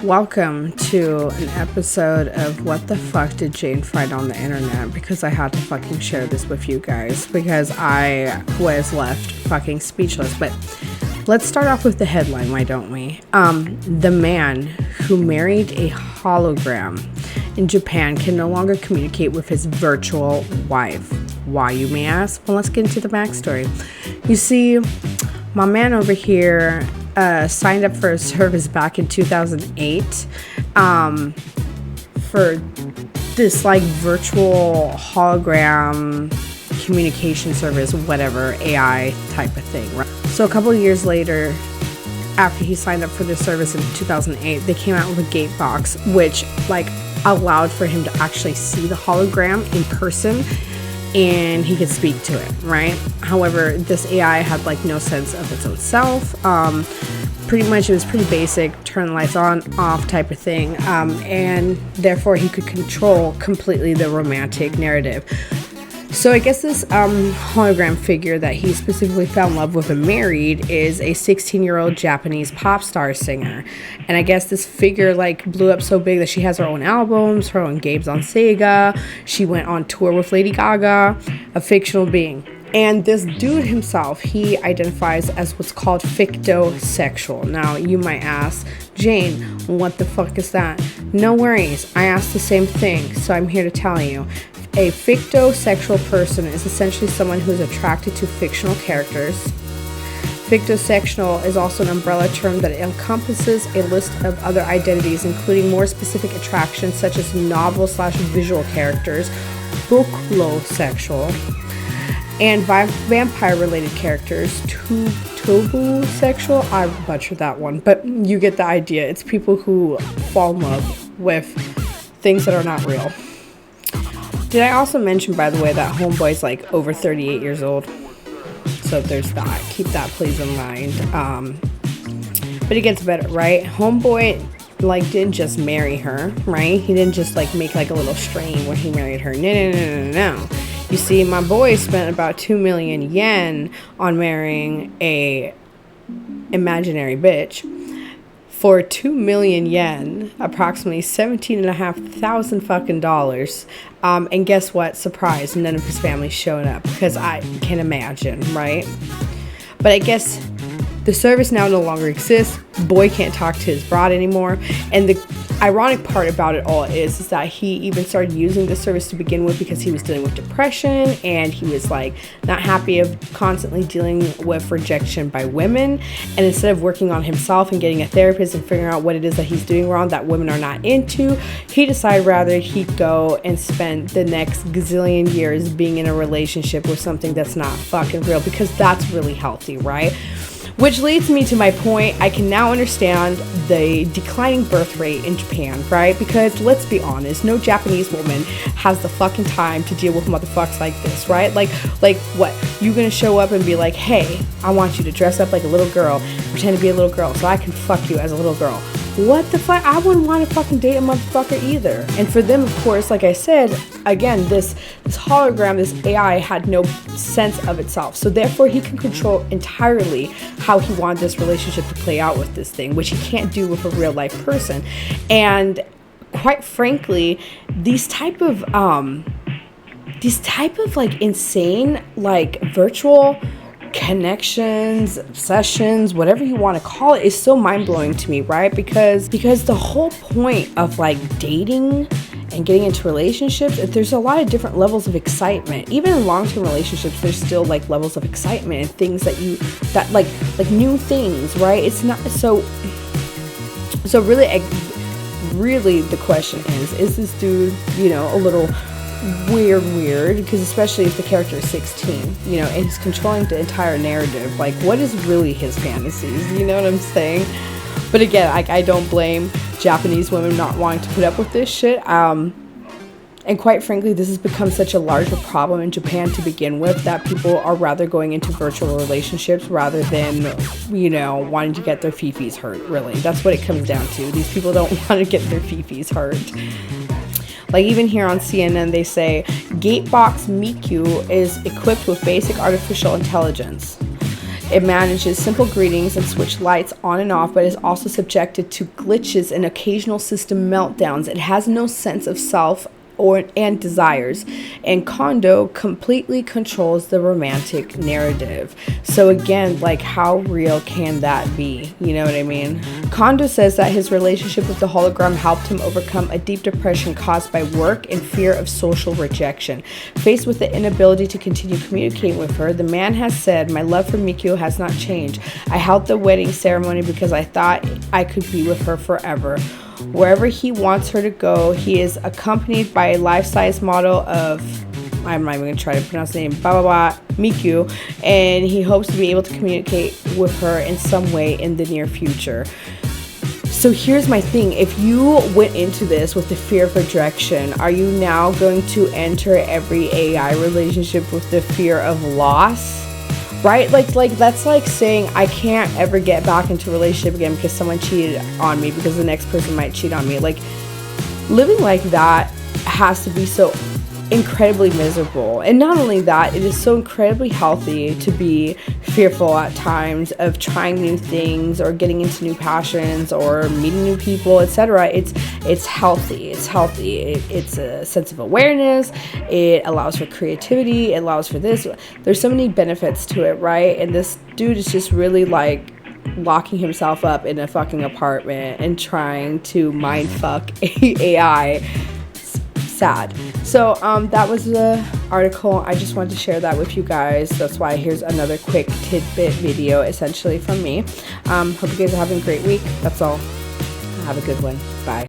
Welcome to an episode of What the Fuck Did Jane Find on the Internet? Because I had to fucking share this with you guys because I was left fucking speechless. But let's start off with the headline, why don't we? The man who married a hologram in Japan can no longer communicate with his virtual wife. Why, you may ask? Well, let's get into the backstory. You see, my man over here signed up for a service back in 2008 for this like virtual hologram communication service, whatever, AI type of thing, right? So a couple of years later, after he signed up for this service in 2008, they came out with a gate box which like allowed for him to actually see the hologram in person and he could speak to it, right? However, this AI had like no sense of its own self. Pretty much it was pretty basic, turn the lights on, off type of thing. And therefore he could control completely the romantic narrative. So I guess this hologram figure that he specifically fell in love with and married is a 16-year-old Japanese pop star singer. And I guess this figure like blew up so big that she has her own albums, her own games on Sega. She went on tour with Lady Gaga, a fictional being. And this dude himself, he identifies as what's called xoxo. Now, you might ask, Jane, what the fuck is that? No worries, I asked the same thing, so I'm here to tell you. A fictosexual person is essentially someone who is attracted to fictional characters. Fictosexual is also an umbrella term that encompasses a list of other identities, including more specific attractions such as novel/visual characters, folklosexual, and vampire-related characters, tubosexual. I butchered that one, but you get the idea. It's people who fall in love with things that are not real. Did I also mention, by the way, that Homeboy's like over 38 years old? So there's that. Keep that please in mind. But it gets better, right? Homeboy like didn't just marry her, right? He didn't just like make like a little strain when he married her. No. You see, my boy spent about 2 million yen on marrying a imaginary bitch. For 2 million yen, approximately $17,500 fucking dollars. And guess what? Surprise, none of his family showed up because I can imagine, right? But I guess the service now no longer exists. Boy can't talk to his broad anymore. And the ironic part about it all is that he even started using the service to begin with because he was dealing with depression and he was like not happy of constantly dealing with rejection by women. And instead of working on himself and getting a therapist and figuring out what it is that he's doing wrong that women are not into, he decided rather he'd go and spend the next gazillion years being in a relationship with something that's not fucking real, because that's really healthy, right? Which leads me to my point. I can now understand the declining birth rate in Japan, right? Because let's be honest, no Japanese woman has the fucking time to deal with motherfuckers like this, right? Like what? You gonna show up and be like, hey, I want you to dress up like a little girl, pretend to be a little girl so I can fuck you as a little girl. What the fuck? I wouldn't want to fucking date a motherfucker either. And for them, of course, like I said, again, this hologram, this AI had no sense of itself. So therefore, he can control entirely how he wanted this relationship to play out with this thing, which he can't do with a real life person. And quite frankly, these type of like insane, like virtual connections, obsessions, whatever you want to call it, is so mind-blowing to me, right? Because the whole point of like dating and getting into relationships, there's a lot of different levels of excitement. Even in long-term relationships, there's still like levels of excitement and things that like new things, right? It's not so really the question is this dude, a little weird, because especially if the character is 16, and he's controlling the entire narrative, like what is really his fantasies, you know what I'm saying? But again, I don't blame Japanese women not wanting to put up with this shit, and quite frankly, this has become such a larger problem in Japan to begin with that people are rather going into virtual relationships rather than, wanting to get their fifis hurt. Really, that's what it comes down to. These people don't want to get their fifis hurt. Like even here on CNN, they say Gatebox Miku is equipped with basic artificial intelligence. It manages simple greetings and switch lights on and off, but is also subjected to glitches and occasional system meltdowns. It has no sense of self and desires, and Kondo completely controls the romantic narrative. So again, like, how real can that be? You know what I mean? Kondo says that his relationship with the hologram helped him overcome a deep depression caused by work and fear of social rejection. Faced with the inability to continue communicating with her, the man has said, "My love for Mikio has not changed. I held the wedding ceremony because I thought I could be with her forever. Wherever he wants her to go, he is accompanied by a life-size model of," I'm not even going to try to pronounce the name, Mikyu, and he hopes to be able to communicate with her in some way in the near future. So here's my thing. If you went into this with the fear of rejection, are you now going to enter every AI relationship with the fear of loss? Right? Like that's like saying I can't ever get back into a relationship again because someone cheated on me, because the next person might cheat on me. Like, living like that has to be so incredibly miserable. And not only that, it is so incredibly healthy to be fearful at times of trying new things or getting into new passions or meeting new people, etc. It's healthy. It's healthy. It's a sense of awareness. It allows for creativity. It allows for this. There's so many benefits to it, right? And this dude is just really like locking himself up in a fucking apartment and trying to mind fuck AI. Sad. So that was the article. I just wanted to share that with you guys. That's why here's another quick tidbit video essentially from me. Hope you guys are having a great week. That's all. Have a good one. Bye.